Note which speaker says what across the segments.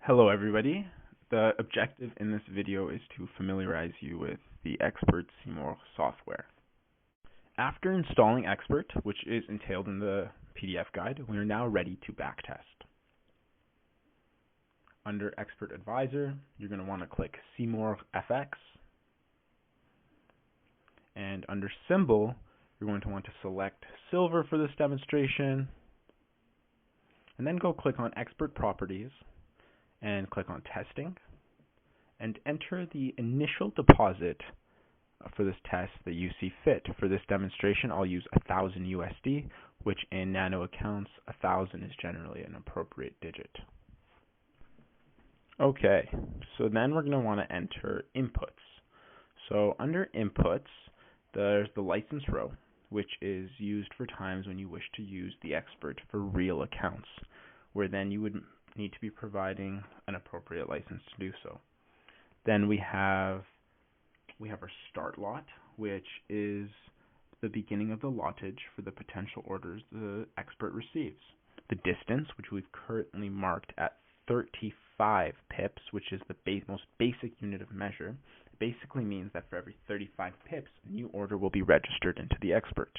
Speaker 1: Hello everybody. The objective in this video is to familiarize you with the Expert Simorgh software. After installing Expert, which is entailed in the PDF guide, we are now ready to backtest. Under Expert Advisor, you're going to want to click Simorgh.FX, and under Symbol, you're going to want to select Silver for this demonstration, and then go click on Expert Properties, and click on Testing, and enter the initial deposit for this test that you see fit. For this demonstration, I'll use 1,000 USD, which in nano accounts, 1,000 is generally an appropriate digit. Okay, so then we're going to want to enter inputs. So under inputs, there's the license row, which is used for times when you wish to use the Expert for real accounts, where then you would need to be providing an appropriate license to do so. Then we have our start lot, which is the beginning of the lottage for the potential orders the Expert receives. The distance, which we've currently marked at 35 pips, which is the most basic unit of measure, basically means that for every 35 pips, a new order will be registered into the Expert.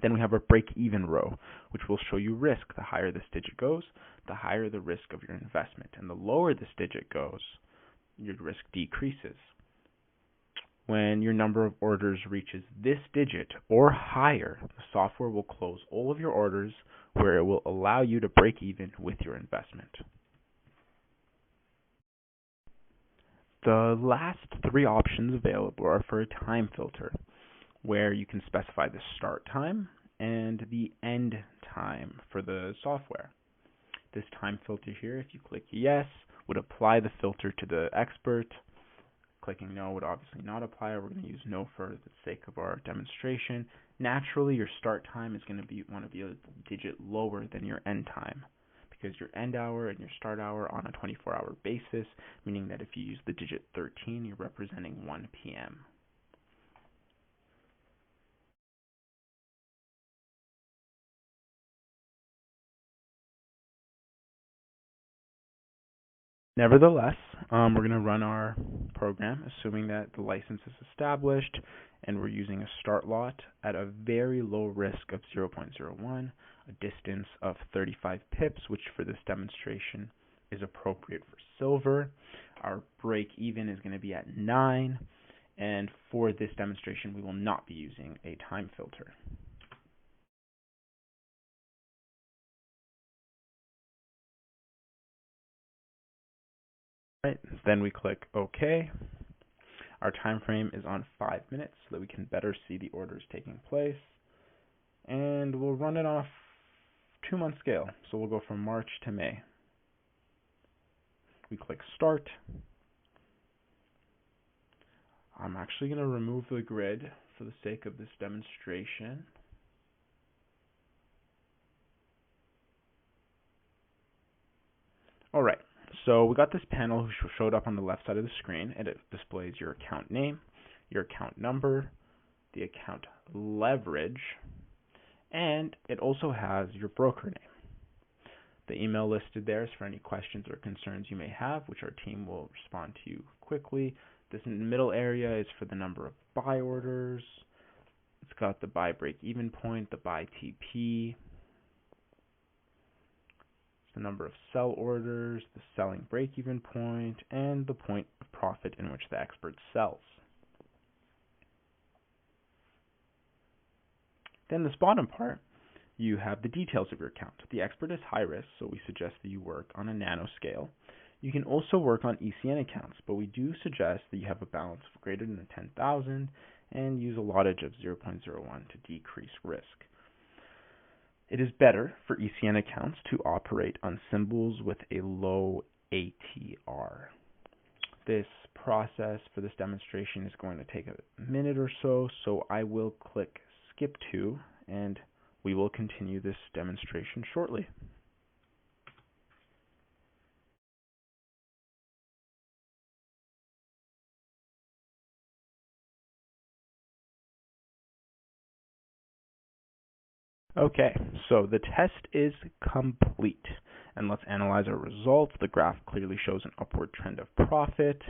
Speaker 1: Then we have our break-even row, which will show you risk. The higher this digit goes, the higher the risk of your investment. And the lower this digit goes, your risk decreases. When your number of orders reaches this digit or higher, the software will close all of your orders, where it will allow you to break even with your investment. The last three options available are for a time filter, where you can specify the start time and the end time for the software. This time filter here, if you click yes, would apply the filter to the Expert. Clicking no would obviously not apply. We're going to use no for the sake of our demonstration. Naturally, your start time is going to want to be a digit lower than your end time, because your end hour and your start hour on a 24-hour basis, meaning that if you use the digit 13, you're representing 1 p.m. Nevertheless, we're going to run our program, assuming that the license is established, and we're using a start lot at a very low risk of 0.01, a distance of 35 pips, which for this demonstration is appropriate for silver. Our break even is going to be at 9, and for this demonstration, we will not be using a time filter. Right, then we click OK. Our time frame is on 5 minutes so that we can better see the orders taking place. And we'll run it on a 2-month scale. So we'll go from March to May. We click Start. I'm actually going to remove the grid for the sake of this demonstration. All right. So we got this panel who showed up on the left side of the screen, and it displays your account name, your account number, the account leverage, and it also has your broker name. The email listed there is for any questions or concerns you may have, which our team will respond to you quickly. This middle area is for the number of buy orders. It's got the buy break-even point, the buy TP, the number of sell orders, the selling break-even point, and the point of profit in which the Expert sells. Then this bottom part, you have the details of your account. The Expert is high risk, so we suggest that you work on a nano scale. You can also work on ECN accounts, but we do suggest that you have a balance of greater than 10,000 and use a lottage of 0.01 to decrease risk. It is better for ECN accounts to operate on symbols with a low ATR. This process for this demonstration is going to take a minute or so, so I will click Skip to, and we will continue this demonstration shortly. Okay, so the test is complete. And let's analyze our results. The graph clearly shows an upward trend of profit.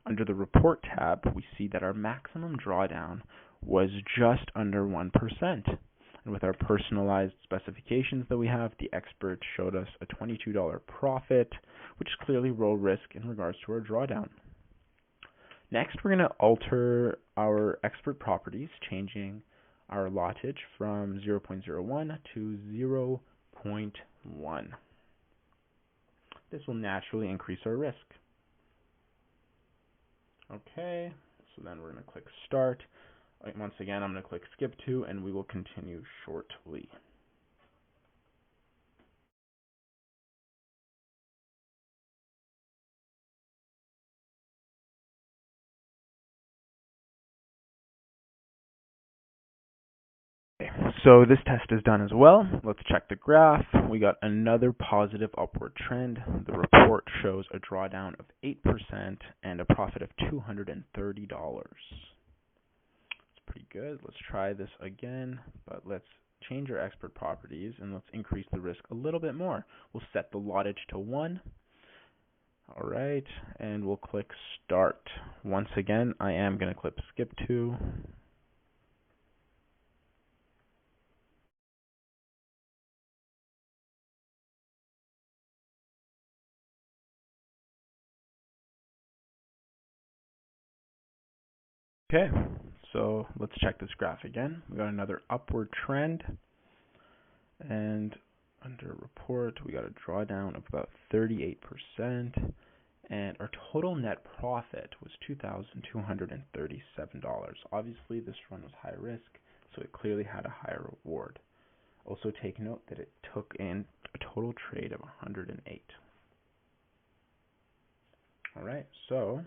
Speaker 1: Under the report tab, we see that our maximum drawdown was just under 1%. And with our personalized specifications that we have, the expert showed us a $22 profit, which is clearly low risk in regards to our drawdown. Next, we're going to alter our expert properties, changing our lottage from 0.01 to 0.1. This will naturally increase our risk. Okay, so then we're going to click Start. Once again, I'm going to click Skip To, and we will continue shortly. Okay, so this test is done as well. Let's check the graph. We got another positive upward trend. The report shows a drawdown of 8% and a profit of $230. Pretty good. Let's try this again, but let's change our expert properties and let's increase the risk a little bit more. We'll set the lottage to 1. All right, and we'll click Start. Once again, I am going to click Skip To. Okay, so let's check this graph again. We got another upward trend, and under report, we got a drawdown of about 38%, and our total net profit was $2,237. Obviously, this run was high risk, so it clearly had a higher reward. Also, take note that it took in a total trade of 108. All right, so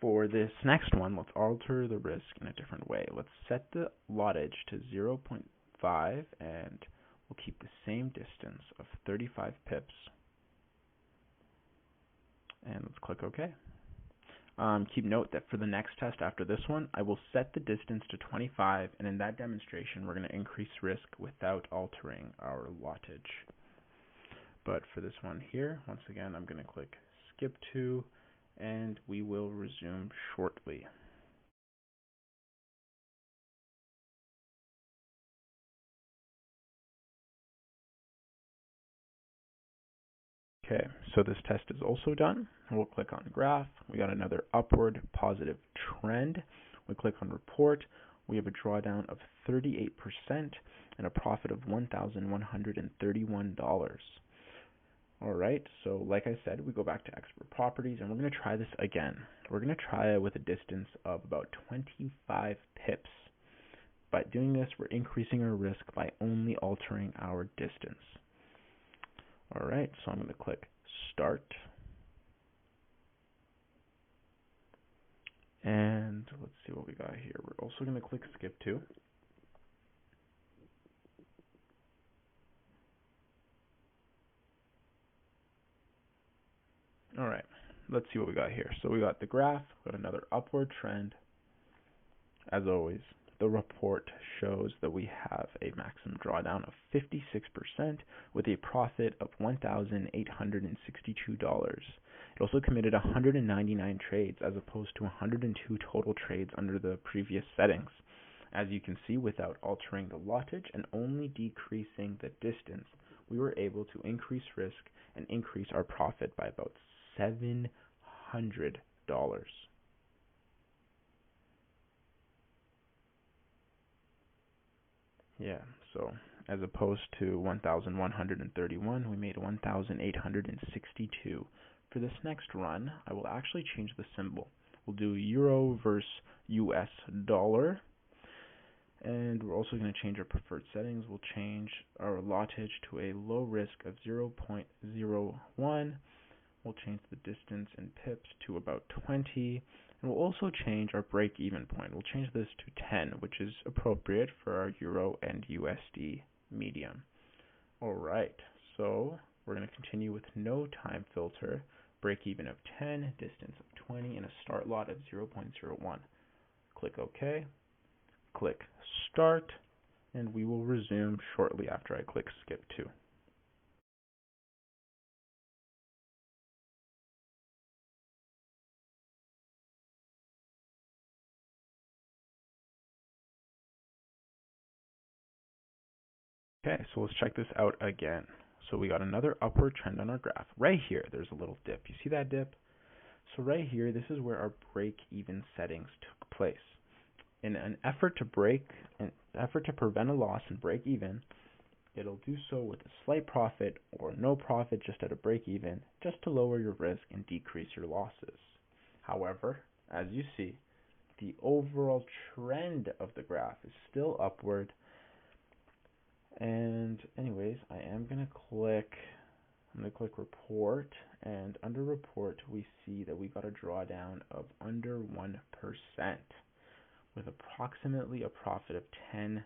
Speaker 1: for this next one, let's alter the risk in a different way. Let's set the lottage to 0.5, and we'll keep the same distance of 35 pips. And let's click OK. Keep note that for the next test after this one, I will set the distance to 25, and in that demonstration, we're going to increase risk without altering our lottage. But for this one here, once again, I'm going to click Skip To, and we will resume shortly. Okay, so this test is also done. We'll click on Graph. We got another upward positive trend. We click on Report. We have a drawdown of 38% and a profit of $1,131. All right, so like I said, we go back to Expert Properties, and we're going to try this again. We're going to try it with a distance of about 25 pips. By doing this, we're increasing our risk by only altering our distance. All right, so I'm going to click Start. And let's see what we got here. We're also going to click Skip To. All right, let's see what we got here. So we got the graph, we got another upward trend. As always, the report shows that we have a maximum drawdown of 56% with a profit of $1,862. It also committed 199 trades as opposed to 102 total trades under the previous settings. As you can see, without altering the lottage and only decreasing the distance, we were able to increase risk and increase our profit by about $700. Yeah, so as opposed to 1,131, we made 1,862. For this next run, I will actually change the symbol. We'll do Euro versus US dollar. And we're also going to change our preferred settings. We'll change our lottage to a low risk of 0.01. We'll change the distance in pips to about 20. And we'll also change our break-even point. We'll change this to 10, which is appropriate for our Euro and USD medium. All right, so we're going to continue with no time filter, break-even of 10, distance of 20, and a start lot of 0.01. Click OK. Click Start, and we will resume shortly after I click Skip To. Okay, so let's check this out again. So we got another upward trend on our graph. Right here, there's a little dip. You see that dip? So right here, this is where our break-even settings took place. In an effort to prevent a loss and break even, it'll do so with a slight profit or no profit just at a break even, just to lower your risk and decrease your losses. However, as you see, the overall trend of the graph is still upward. And anyways, I'm gonna click report, and under report we see that we got a drawdown of under 1% with approximately a profit of $10.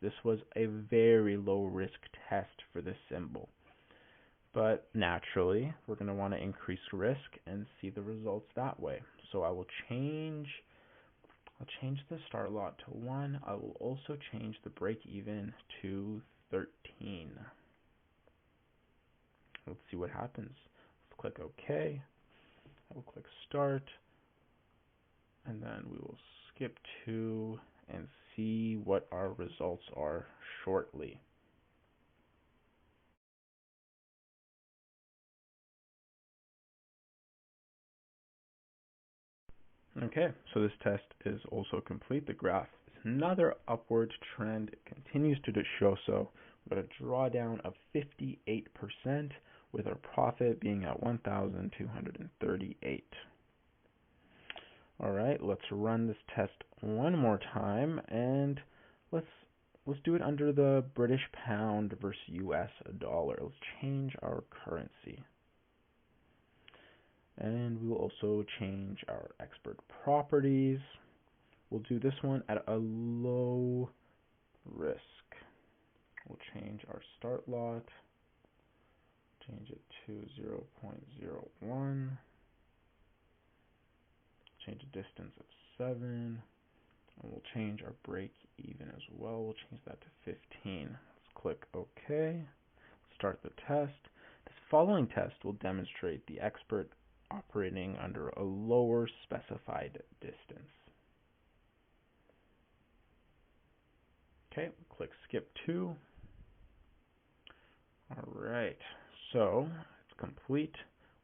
Speaker 1: This was a very low risk test for this symbol. But naturally, we're going to want to increase risk and see the results that way. So I'll change the start lot to 1. I will also change the break even to 13. Let's see what happens. Let's click OK. I will click start, and then we will skip to and see what our results are shortly. Okay, so this test is also complete. The graph is another upward trend. It continues to show so. We've got a drawdown of 58% with our profit being at 1,238. All right, let's run this test one more time, and let's do it under the British pound versus US dollar. Let's change our currency. And we will also change our expert properties. We'll do this one at a low risk. We'll change our start lot, change it to 0.01, change the distance of 7, and we'll change our break even as well. We'll change that to 15. Let's click OK. Start the test. This following test will demonstrate the expert operating under a lower specified distance. Okay, click skip to. Alright, so it's complete.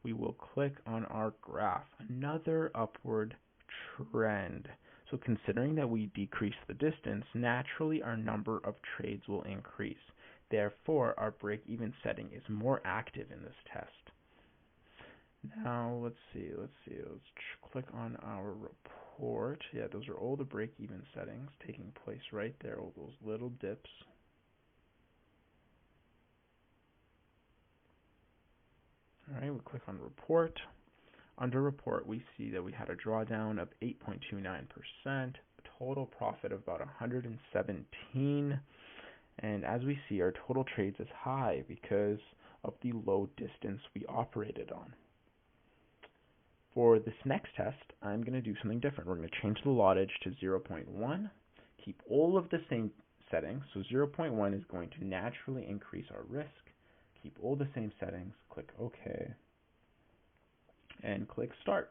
Speaker 1: We will click on our graph. Another upward trend. So considering that we decrease the distance, naturally our number of trades will increase. Therefore, our break-even setting is more active in this test. Now, let's see. Let's click on our report. Yeah, those are all the break-even settings taking place right there, all those little dips. All right, we click on report. Under report, we see that we had a drawdown of 8.29%, a total profit of about 117, and as we see, our total trades is high because of the low distance we operated on. For this next test, I'm going to do something different. We're going to change the lottage to 0.1, keep all of the same settings. So 0.1 is going to naturally increase our risk. Keep all the same settings, click OK, and click Start.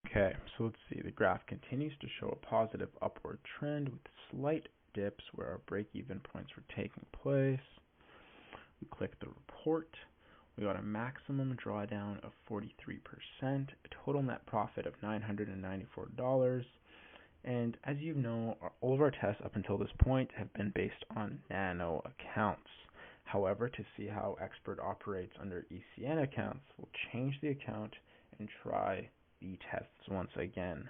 Speaker 1: Okay, so let's see. The graph continues to show a positive upward trend with slight dips where our break-even points were taking place. We click the report. We got a maximum drawdown of 43%, a total net profit of $994. And as you know, all of our tests up until this point have been based on nano accounts. However, to see how expert operates under ECN accounts, we'll change the account and try the tests once again.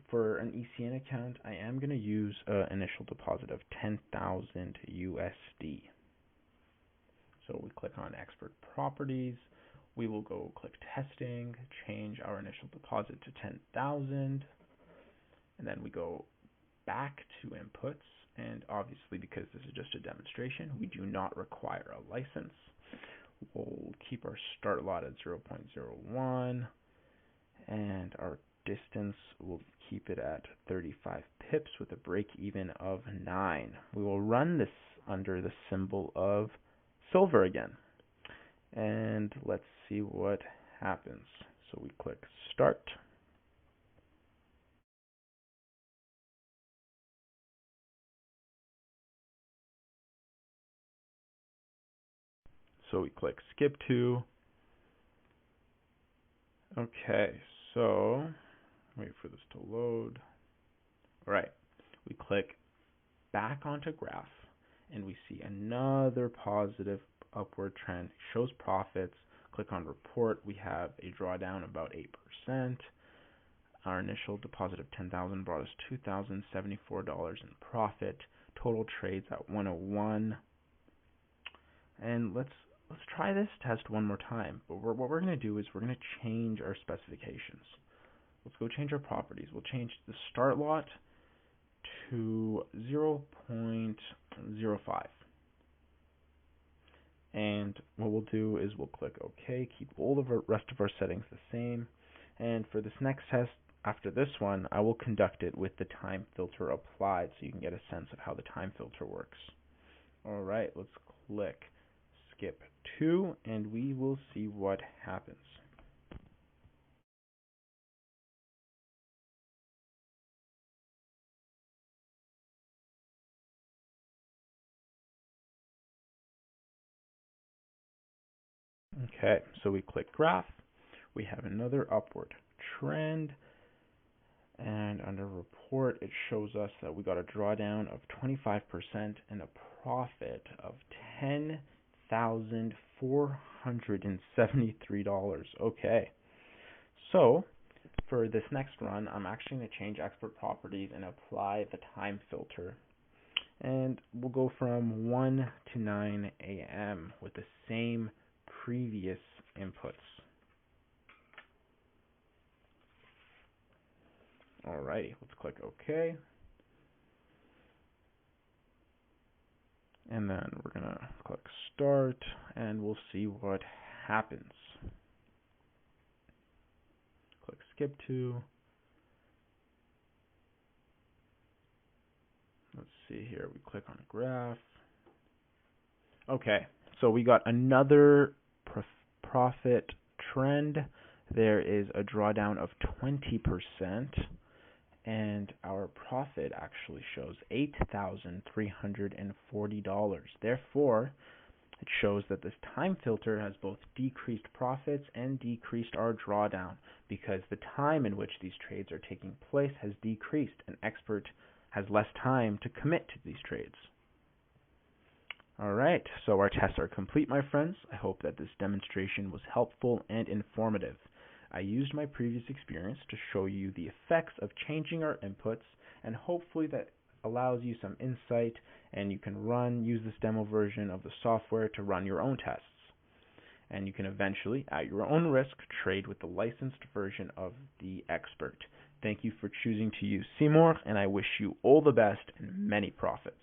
Speaker 1: For an ECN account, I am going to use an initial deposit of 10,000 USD. So we click on expert properties. We will go click testing, change our initial deposit to 10,000, and then we go back to inputs. And obviously, because this is just a demonstration, we do not require a license. We'll keep our start lot at 0.01, and our distance, we'll keep it at 35 pips with a break even of 9. We will run this under the symbol of silver again. And let's see what happens. So we click start. So we click skip to. Okay, so wait for this to load. All right, we click back onto graph and we see another positive upward trend. Shows profits. Click on report. We have a drawdown about 8%. Our initial deposit of $10,000 brought us $2,074 in profit. Total trades at 101. And let's try this test one more time. But what we're going to do is we're going to change our specifications. Let's go change our properties. We'll change the start lot to 0.05. And what we'll do is we'll click OK, keep all of the rest of our settings the same. And for this next test, after this one, I will conduct it with the time filter applied so you can get a sense of how the time filter works. Alright, let's click skip to and we will see what happens. Okay, so we click graph. We have another upward trend. And under report, it shows us that we got a drawdown of 25% and a profit of $10,473. Okay. So for this next run, I'm actually going to change expert properties and apply the time filter. And we'll go from 1 to 9 a.m. with the same previous inputs. Alrighty, let's click OK. And then we're going to click start and we'll see what happens. Click skip to. Let's see here, we click on graph. Okay, so we got another profit trend. There is a drawdown of 20%. And our profit actually shows $8,340. Therefore, it shows that this time filter has both decreased profits and decreased our drawdown because the time in which these trades are taking place has decreased. An expert has less time to commit to these trades. Alright, so our tests are complete, my friends. I hope that this demonstration was helpful and informative. I used my previous experience to show you the effects of changing our inputs, and hopefully that allows you some insight and you can use this demo version of the software to run your own tests. And you can eventually, at your own risk, trade with the licensed version of the expert. Thank you for choosing to use Simorgh, and I wish you all the best and many profits.